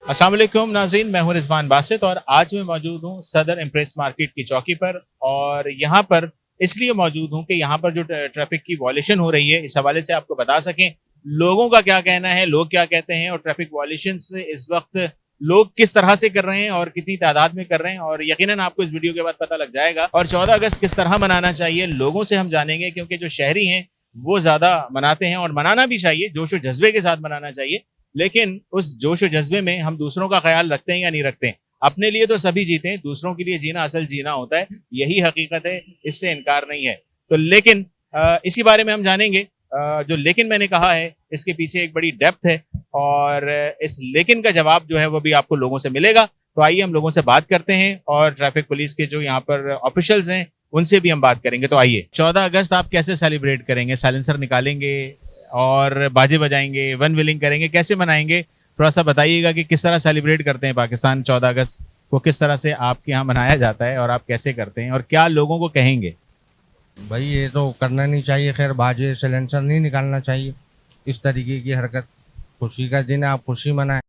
अस्सलाम वालेकुम नाज़रीन, मैं हूं रिजवान बासित और आज मैं मौजूद हूं सदर इम्प्रेस मार्केट की चौकी पर। और यहां पर इसलिए मौजूद हूं कि यहां पर जो ट्रैफिक की वॉल्यूशन हो रही है, इस हवाले से आपको बता सकें लोगों का क्या कहना है, लोग क्या कहते हैं और ट्रैफिक वॉल्यूशन से इस वक्त लोग किस तरह से कर रहे हैं और कितनी तादाद में कर रहे हैं। और यकीनन आपको इस वीडियो के बाद पता लग जाएगा। और 14 अगस्त किस तरह मनाना चाहिए लोगों से हम जानेंगे, क्योंकि जो शहरी हैं वो ज्यादा मनाते हैं और मनाना भी चाहिए, जोश और जज्बे के साथ मनाना चाहिए। लेकिन उस जोश और जज्बे में हम दूसरों का ख्याल रखते हैं या नहीं रखते हैं। अपने लिए तो सभी जीते हैं, दूसरों के लिए जीना असल जीना होता है, यही हकीकत है, इससे इनकार नहीं है। तो लेकिन इसी बारे में हम जानेंगे। जो लेकिन मैंने कहा है इसके पीछे एक बड़ी डेप्थ है और इस लेकिन का जवाब जो है वो भी आपको लोगों से मिलेगा। तो आइए हम लोगों से बात करते हैं और ट्रैफिक पुलिस के जो यहाँ पर ऑफिशियल्स हैं उनसे भी हम बात करेंगे। तो आइए, 14 अगस्त आप कैसे सेलिब्रेट करेंगे? साइलेंसर निकालेंगे और बाजे बजाएंगे, वन व्हीलिंग करेंगे, कैसे मनाएंगे? थोड़ा सा बताइएगा कि किस तरह सेलिब्रेट करते हैं पाकिस्तान 14 अगस्त को, किस तरह से आपके यहाँ मनाया जाता है और आप कैसे करते हैं और क्या लोगों को कहेंगे? भाई ये तो करना नहीं चाहिए, खैर बाजे सिलेंसर नहीं निकालना चाहिए, इस तरीके की हरकत। खुशी का दिन है, आप खुशी मनाएं,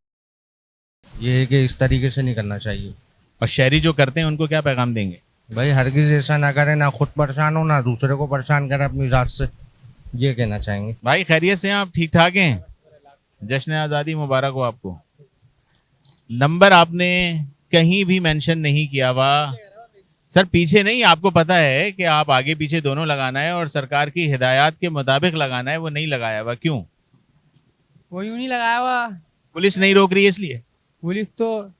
ये है कि इस तरीके से नहीं करना चाहिए। और शहरी जो करते हैं उनको क्या पैगाम देंगे? भाई हरगिज ऐसा ना करें, ना खुद परेशान हो ना दूसरे को परेशान करें अपनी जात से, ये कहना चाहेंगे। भाई खैरियत से हैं आप? ठीक ठाक हैं? जश्न आज़ादी मुबारक हो आपको। नंबर आपने कहीं भी मेंशन नहीं किया। वाह सर, पीछे नहीं, आपको पता है कि आप आगे पीछे दोनों लगाना है और सरकार की हिदायत के मुताबिक लगाना है, वो नहीं लगाया हुआ। क्यों? वो यूं नहीं लगाया हुआ, पुलिस नहीं रोक रही है इसलिए? पुलिस तो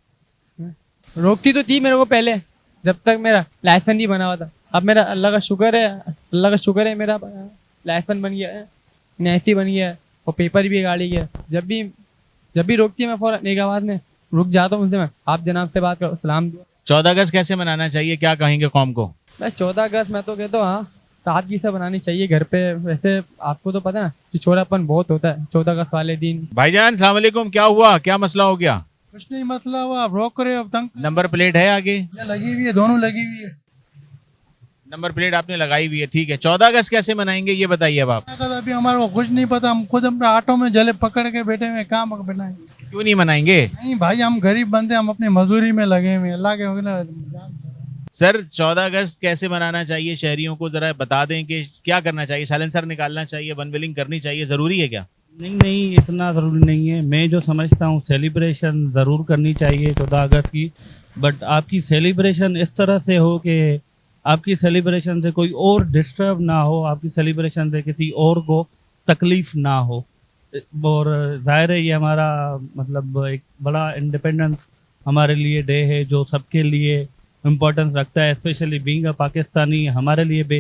रोकती तो थी मेरे को पहले, जब तक मेरा लाइसेंस नहीं बना हुआ था। अब मेरा अल्लाह का शुक्र है मेरा लाइसेंस बन गया है, नैसी बन गया है और पेपर भी गाड़ी के। जब भी रोकती है मैं फौरन एक आवाज में रुक जाता हूँ, उनसे मैं आप जनाब से बात करो, सलाम दो। 14 अगस्त कैसे मनाना चाहिए, क्या कहेंगे कौम को? बस 14 अगस्त मैं तो कहता हूँ हाँ, सादगी से बनानी चाहिए घर पे। वैसे आपको तो पता है चिचोरापन बहुत होता है 14 अगस्त वाले दिन। भाईजान सलाम वालेकुम, क्या हुआ, क्या मसला हो गया? कुछ नहीं मसला हुआ, आप रोक रहे हो, अब तंग नंबर प्लेट है आगे? लगी हुई है, दोनों लगी हुई है। नंबर प्लेट आपने लगाई हुई है, ठीक है। 14 अगस्त कैसे मनाएंगे ये बताइए अब आप। अभी हमारे को कुछ नहीं पता, हम खुद अपने ऑटो में जले पकड़ के बैठे हुए, काम बनाएंगे? क्यों नहीं मनाएंगे? नहीं भाई, हम गरीब बंदे, हम अपनी मजदूरी में लगे हुए, अल्लाह के। सर 14 अगस्त कैसे मनाना चाहिए शहरियों को जरा बता दें कि क्या करना चाहिए? साइलेंसर निकालना चाहिए, वन व्हीलिंग करनी चाहिए, जरूरी है क्या? नहीं, इतना ज़रूरी नहीं है। मैं जो समझता हूँ सेलिब्रेशन ज़रूर करनी चाहिए 14 अगस्त की, बट आपकी सेलिब्रेशन इस तरह से हो कि आपकी सेलिब्रेशन से कोई और डिस्टर्ब ना हो, आपकी सेलिब्रेशन से किसी और को तकलीफ़ ना हो। और ज़ाहिर है ये हमारा मतलब एक बड़ा इंडिपेंडेंस हमारे लिए डे है जो सबके लिए इम्पोर्टेंस रखता है, स्पेशली बीइंग अ पाकिस्तानी हमारे लिए भी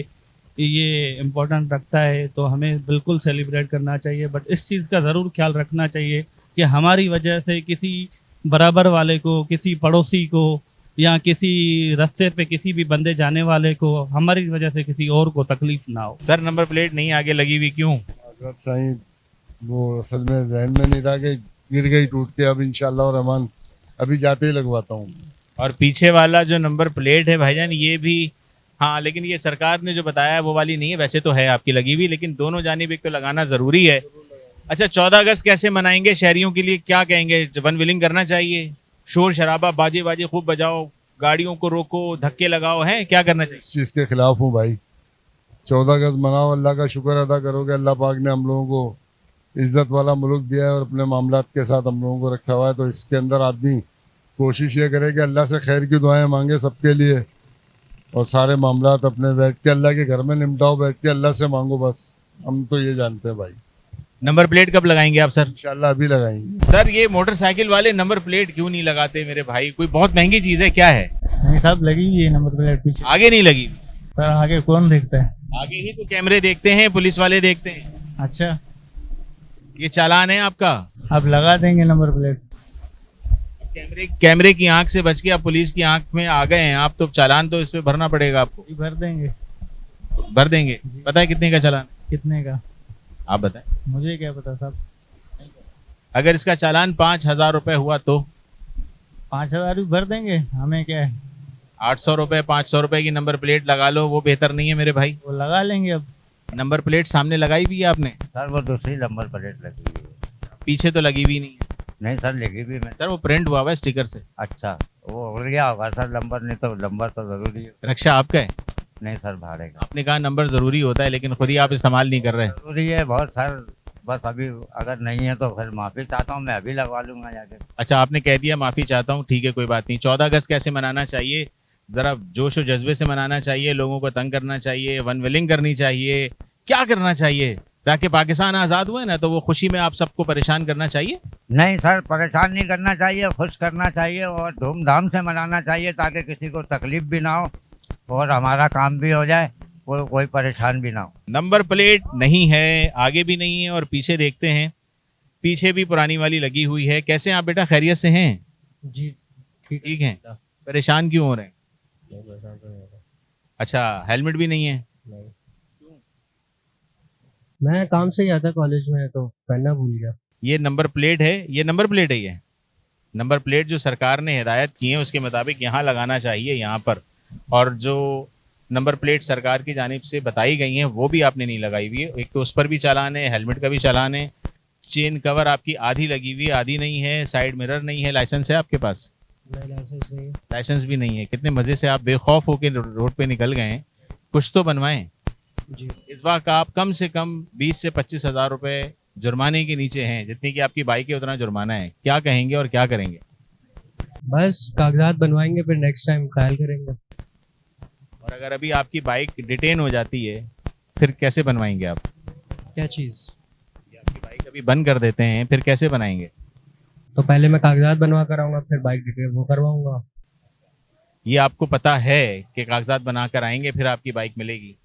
ये इम्पोर्टेंट रखता है, तो हमें बिल्कुल सेलिब्रेट करना चाहिए। बट इस चीज़ का ज़रूर ख्याल रखना चाहिए कि हमारी वजह से किसी बराबर वाले को, किसी पड़ोसी को या किसी रास्ते पे किसी भी बंदे जाने वाले को हमारी वजह से किसी और को तकलीफ ना हो। सर नंबर प्लेट नहीं आगे लगी हुई, क्यों? सही वो असल में जहन में नहीं रहा कि गिर गई टूट के, अब इंशाल्लाह और रहमान अभी जाते ही लगवाता हूँ। और पीछे वाला जो नंबर प्लेट है भाईजान ये भी, हाँ लेकिन ये सरकार ने जो बताया है वो वाली नहीं है, वैसे तो है आपकी लगी हुई, लेकिन दोनों जानिब एक तो लगाना जरूरी है। अच्छा 14 अगस्त कैसे मनाएंगे? शहरियों के लिए क्या कहेंगे? वन व्हीलिंग करना चाहिए, शोर शराबा, बाजे बाजे खूब बजाओ, गाड़ियों को रोको, धक्के लगाओ, हैं क्या करना चाहिए? इस चीज़ के खिलाफ हूँ भाई। 14 अगस्त मनाओ, अल्लाह का शुक्र अदा करोगे, अल्लाह पाक ने हम लोगों को इज्जत वाला मुल्क दिया है और अपने मामलात के साथ हम लोगों को रखा हुआ है। तो इसके अंदर आदमी कोशिश ये करे कि अल्लाह से खैर की दुआएं मांगे सबके लिए, और सारे मामलात अपने बैठ के अल्लाह के घर में निपटाओ, बैठ के अल्लाह से मांगो, बस हम तो ये जानते हैं भाई। नंबर प्लेट कब लगाएंगे आप सर? इंशाल्लाह अभी लगाएंगे। सर ये मोटरसाइकिल वाले नंबर प्लेट क्यों नहीं लगाते मेरे भाई? कोई बहुत महंगी चीज है क्या है? नहीं सब लगी हुई है नंबर प्लेट पीछे। आगे नहीं लगी? सर आगे कौन देखता है? आगे ही तो कैमरे देखते हैं, पुलिस वाले देखते हैं। अच्छा, ये चालान है आपका? अब लगा देंगे नंबर प्लेट। कैमरे की आंख से बच के आप पुलिस की आंख में आ गए हैं आप, तो चालान तो इस पे भरना पड़ेगा आपको। भर देंगे। भर देंगे? पता है कितने का चालान? कितने का? आप बताएं। मुझे क्या पता साहब। अगर इसका चालान 5,000 रुपए हुआ तो? 5,000 भी भर देंगे, हमें क्या है। 800 रुपए 500 रुपए की नंबर प्लेट लगा लो, वो बेहतर नहीं है मेरे भाई? वो लगा लेंगे। अब नंबर प्लेट सामने लगाई हुई है आपने? सर वो दूसरी नंबर प्लेट लगी हुई है, पीछे तो लगी हुई नहीं है। नहीं सर, लिखी भी मैं। सर वो प्रिंट हुआ हुआ है स्टिकर से। अच्छा, वो हो गया होगा सर नंबर, नहीं तो नंबर तो जरूरी है। रक्षा आपका है? नहीं सर, भाड़े का। आपने कहा नंबर जरूरी होता है, लेकिन खुद ही आप इस्तेमाल नहीं कर रहे। जरूरी है बहुत सर, बस अभी अगर नहीं है तो फिर माफी चाहता हूँ, मैं अभी लगवा लूंगा जाके। अच्छा, आपने कह दिया माफी चाहता हूँ, ठीक है कोई बात नहीं। 14 अगस्त कैसे मनाना चाहिए? जरा जोश और जज्बे से मनाना चाहिए, लोगों को तंग करना चाहिए, वन विलिंग करनी चाहिए, क्या करना चाहिए ताकि पाकिस्तान आज़ाद हुए ना तो वो खुशी में आप सबको परेशान करना चाहिए? नहीं सर, परेशान नहीं करना चाहिए, खुश करना चाहिए और धूमधाम से मनाना चाहिए ताकि किसी को तकलीफ भी ना हो और हमारा काम भी हो जाए, कोई परेशान भी ना हो। नंबर प्लेट नहीं है, आगे भी नहीं है और पीछे देखते हैं, पीछे भी पुरानी वाली लगी हुई है। कैसे हैं आप बेटा, खैरियत से हैं? जी ठीक है। परेशान क्यों हो रहे हैं? अच्छा, हेलमेट भी नहीं है? मैं काम से ही आता कॉलेज में तो पहनना भूल गया। ये नंबर प्लेट है, ये नंबर प्लेट है। ये नंबर प्लेट जो सरकार ने हिदायत की है उसके मुताबिक यहाँ लगाना चाहिए, यहाँ पर। और जो नंबर प्लेट सरकार की जानिब से बताई गई हैं वो भी आपने नहीं लगाई हुई है। एक तो उस पर भी चालान है, हेलमेट का भी चालान है, चेन कवर आपकी आधी लगी हुई है, आधी नहीं है, साइड मिरर नहीं है। लाइसेंस है आपके पास? नहीं, लाइसेंस नहीं है। लाइसेंस भी नहीं है। कितने मज़े से आप बेखौफ होकर रोड पे निकल गए हैं, कुछ तो बनवाएं। जी, इस वक्त आप कम से कम 20 से 25 हज़ार रुपये जुर्माने के नीचे हैं। जितनी की आपकी बाइक है उतना जुर्माना है। क्या कहेंगे और क्या करेंगे? बस कागजात बनवाएंगे, फिर नेक्स्ट टाइम ख्याल करेंगे। और अगर अभी आपकी बाइक डिटेन हो जाती है फिर कैसे बनवाएंगे आप? क्या चीज़? आपकी बाइक अभी बंद कर देते हैं फिर कैसे बनाएंगे? तो पहले मैं कागजात बनवा कर आऊँगा, फिर बाइक डिटेल वो करवाऊंगा। ये आपको पता है कि कागजात बना कर आएंगे फिर आपकी बाइक मिलेगी,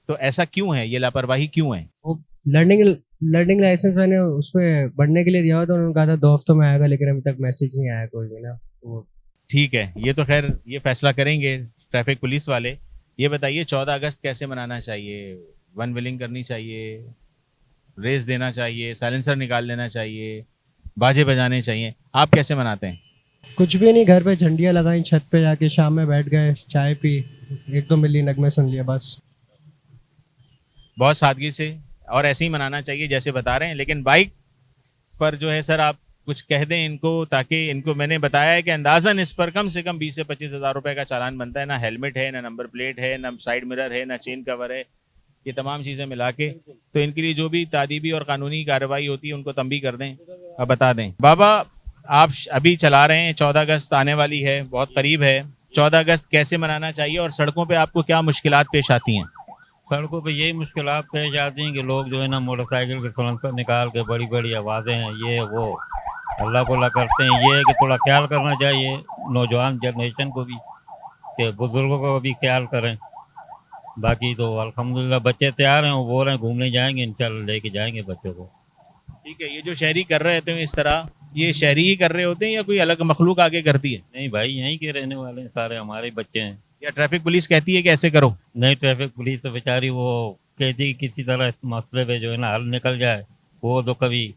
तो ऐसा क्यों है? ये लापरवाही क्यों है? वो लर्निंग लाइसेंस मैंने उसमें बढ़ने के लिए दिया हुआ था, उन्होंने कहा था 2 हफ्तों में आएगा, लेकिन अभी तक मैसेज नहीं आया कोई भी ना। तो ठीक है, ये तो खैर ये फैसला करेंगे ट्रैफिक पुलिस वाले। ये बताइए 14 अगस्त कैसे मनाना चाहिए? वन विलिंग करनी चाहिए, रेस देना चाहिए, साइलेंसर निकाल लेना चाहिए, बाजे बजाने चाहिए? आप कैसे मनाते हैं? कुछ भी नहीं, घर पे झंडियाँ लगाई, छत पे जाके शाम में बैठ गए, चाय पी, 1-2 मिली नगमे सुन लिया, बस। बहुत सादगी से और ऐसे ही मनाना चाहिए जैसे बता रहे हैं। लेकिन बाइक पर जो है सर आप कुछ कह दें इनको, ताकि इनको मैंने बताया है कि अंदाजन इस पर कम से कम 20 से 25 हज़ार रुपए का चालान बनता है। ना हेलमेट है, ना नंबर प्लेट है, ना साइड मिरर है, ना चेन कवर है, ये तमाम चीज़ें मिला के। तो इनके लिए जो भी तादीबी और कानूनी कार्रवाई होती है उनको तंबी कर दें और बता दें। बाबा, आप अभी चला रहे हैं, 14 अगस्त आने वाली है, बहुत करीब है। 14 अगस्त कैसे मनाना चाहिए और सड़कों पे आपको क्या मुश्किलात पेश आती हैं? सड़कों पे यही मुश्किलात पेश आती हैं कि लोग जो है ना मोटरसाइकिल के सलेंसर निकाल के बड़ी बड़ी आवाज़ें हैं, ये वो अल्लाह को ला करते हैं। ये है कि थोड़ा ख्याल करना चाहिए नौजवान जनरेशन को भी, कि बुज़ुर्गों का भी ख्याल करें। बाकी तो अल्हम्दुलिल्लाह बच्चे तैयार हैं, वो बोल रहे हैं घूमने जाएंगे, इंशाल्लाह लेके जाएंगे बच्चों को। ठीक है, ये जो शहरी कर रहे होते हैं इस तरह, ये शहरी ही कर रहे होते हैं या कोई अलग मखलूक आगे करती है? नहीं भाई, यहीं के रहने वाले हैं सारे, हमारे बच्चे हैं। या ट्रैफिक पुलिस कहती है कि ऐसे करो? नहीं, ट्रैफिक पुलिस तो बेचारी वो कहती है कि किसी तरह इस मसले पे जो है ना हल निकल जाए। वो तो कभी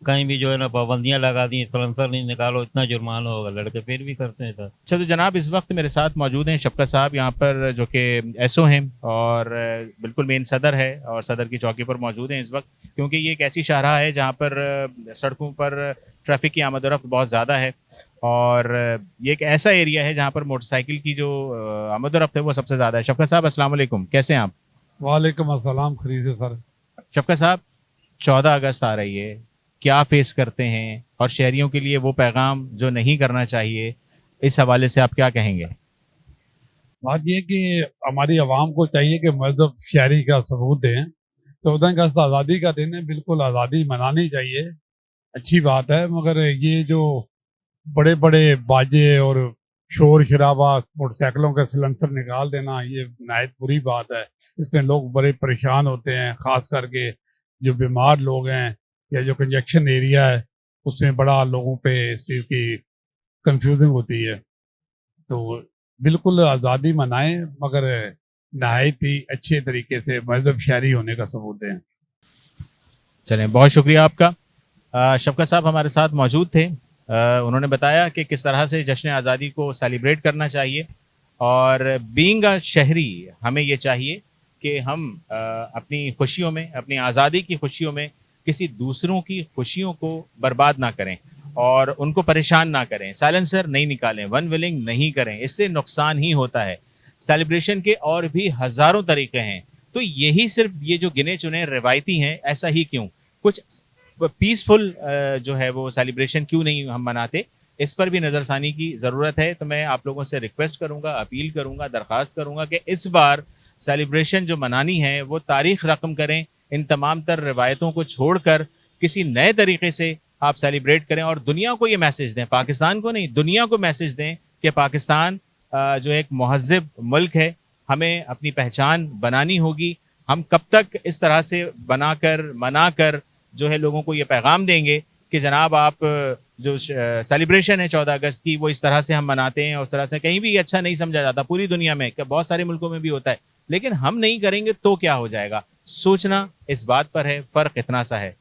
कहीं भी जो है ना पाबंदियां लगा दी, सलेंसर नहीं निकालो इतना जुर्माना होगा, लड़के फिर भी करते हैं सर। अच्छा, तो जनाब इस वक्त मेरे साथ मौजूद हैं शफकत साहब यहाँ पर, जो कि एसओ हैं और बिल्कुल मेन सदर है और सदर की चौकी पर मौजूद हैं इस वक्त, क्योंकि ये एक ऐसी शाहराह है जहाँ पर सड़कों पर ट्रैफिक की आमद रफ्त बहुत ज़्यादा है और ये एक ऐसा एरिया है जहाँ पर मोटरसाइकिल की जो आमद रफ्त है वो सबसे ज़्यादा है। शफकत साहब अस्सलाम वालेकुम, कैसे हैं आप? वालेकुम अस्सलाम, खरीद से सर। शफकत साहब, 14 अगस्त आ रही है, क्या फेस करते हैं और शहरियों के लिए वो पैगाम जो नहीं करना चाहिए, इस हवाले से आप क्या कहेंगे? बात ये कि हमारी आवाम को चाहिए कि मजहब शहरी का सबूत दें। 14 अगस्त आज़ादी का दिन है, बिल्कुल आज़ादी मनानी चाहिए, अच्छी बात है, मगर ये जो बड़े बड़े बाजे और शोर शराबा, मोटरसाइकिलों के सिलेंसर निकाल देना, ये नायत बुरी बात है। इसमें लोग बड़े परेशान होते हैं, खास करके जो बीमार लोग हैं या जो कंजक्शन एरिया है उसमें बड़ा लोगों पे इस चीज़ की कंफ्यूजिंग होती है। तो बिल्कुल आज़ादी मनाएं, मगर नहायत ही अच्छे तरीके से मजहब शहरी होने का सबूत दें। चलें, बहुत शुक्रिया आपका। शफकत साहब हमारे साथ मौजूद थे। उन्होंने बताया कि किस तरह से जश्न आज़ादी को सेलिब्रेट करना चाहिए और बीइंग अ शहरी हमें ये चाहिए कि हम अपनी खुशियों में, अपनी आज़ादी की खुशियों में किसी दूसरों की खुशियों को बर्बाद ना करें। और उनको परेशान ना करें, साइलेंसर नहीं निकालें, वन व्हीलिंग नहीं करें, इससे नुकसान ही होता है। सेलिब्रेशन के और भी हजारों तरीके हैं, तो यही सिर्फ ये जो गिने चुने रिवायती हैं, ऐसा ही क्यों? कुछ पीसफुल जो है वो सेलिब्रेशन क्यों नहीं हम मनाते? इस पर भी नज़रसानी की ज़रूरत है। तो मैं आप लोगों से रिक्वेस्ट करूंगा, अपील करूंगा, दरख्वास्त करूंगा कि इस बार सेलिब्रेशन जो मनानी है वो तारीख रकम करें, इन तमाम तर रिवायतों को छोड़कर किसी नए तरीके से आप सेलिब्रेट करें और दुनिया को ये मैसेज दें, पाकिस्तान को नहीं, दुनिया को मैसेज दें कि पाकिस्तान जो एक महज़्ज़ब मुल्क है, हमें अपनी पहचान बनानी होगी। हम कब तक इस तरह से बनाकर मनाकर जो है लोगों को ये पैगाम देंगे कि जनाब आप जो सेलिब्रेशन है 14 अगस्त की वो इस तरह से हम मनाते हैं और उस तरह से कहीं भी अच्छा नहीं समझा जाता पूरी दुनिया में, कि बहुत सारे मुल्कों में भी होता है, लेकिन हम नहीं करेंगे तो क्या हो जाएगा? सोचना इस बात पर है, फ़र्क इतना सा है।